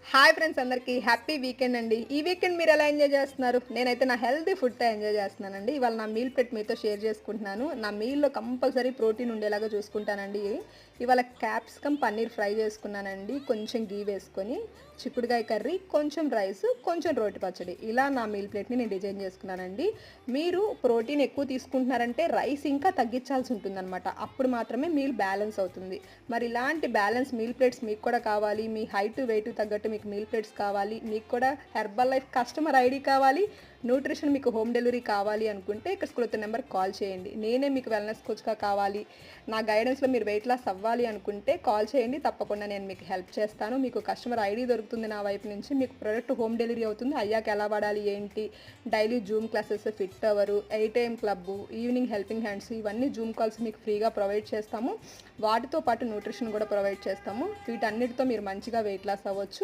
Hi friends అందరికీ happy weekend అండి. ఈ వీకెండ్ మీరు ఎలా ఎంజాయ్ చేస్తున్నారు? నేనైతే నా హెల్తీ ఫుడ్‌తో ఎంజాయ్ చేస్తున్నానండి. ఇవాళ నా మీల్ ప్లేట్ మీతో షేర్ చేసుకుంటున్నాను. నా మీల్‌లో కంపల్సరీ ప్రోటీన్ ఉండేలాగా చూసుకుంటానండి. ఇవాళ క్యాప్సికమ్ పన్నీర్ ఫ్రై చేసుకున్నానండి. కొంచెం గీ వేసుకొని, చిక్కుడుకాయ కర్రీ, కొంచెం రైస్, కొంచెం రోటి పచ్చడి. ఇలా నా మీల్ ప్లేట్‌ని నేను డిజైన్ చేసుకున్నానండి. మీరు ప్రోటీన్ ఎక్కువ తీసుకుంటున్నారంటే రైస్ ఇంకా తగ్గించాల్సి ఉంటుందన్నమాట. అప్పుడు మాత్రమే మీల్ బ్యాలెన్స్ అవుతుంది. మరి ఇలాంటి బ్యాలెన్స్ మీల్ ప్లేట్స్ మీకు కూడా కావాలి. మీ హైట్, వెయిట్ తగ్గట్టు మీకు మీల్ ప్లేట్స్ కావాలి. మీకు కూడా హెర్బల్ లైఫ్ కస్టమర్ ఐడీ కావాలి. న్యూట్రిషన్ మీకు హోమ్ డెలివరీ కావాలి అనుకుంటే ఇక్కడ స్క్రోల్ అవుతున్న నెంబర్‌కి కాల్ చేయండి. నేనే మీకు వెల్‌నెస్ కోచ్‌గా కావాలి. నా గైడెన్స్‌లో మీరు వెయిట్ లాస్ అవ్వాలి అనుకుంటే కాల్ చేయండి. తప్పకుండా నేను మీకు హెల్ప్ చేస్తాను. మీకు కస్టమర్ ఐడీ దొరుకుతుంది నా వైపు నుంచి. మీకు ప్రొడక్ట్ హోమ్ డెలివరీ అవుతుంది. అయ్యాక ఎలా వాడాలి ఏంటి, daily Zoom classes, fit hour, 8 AM club, evening helping hands ఇవన్నీ జూమ్ కాల్స్ మీకు ఫ్రీగా ప్రొవైడ్ చేస్తాము. వాటితో పాటు న్యూట్రిషన్ కూడా ప్రొవైడ్ చేస్తాము. వీటన్నిటితో మీరు మంచిగా వెయిట్ లాస్ అవ్వచ్చు.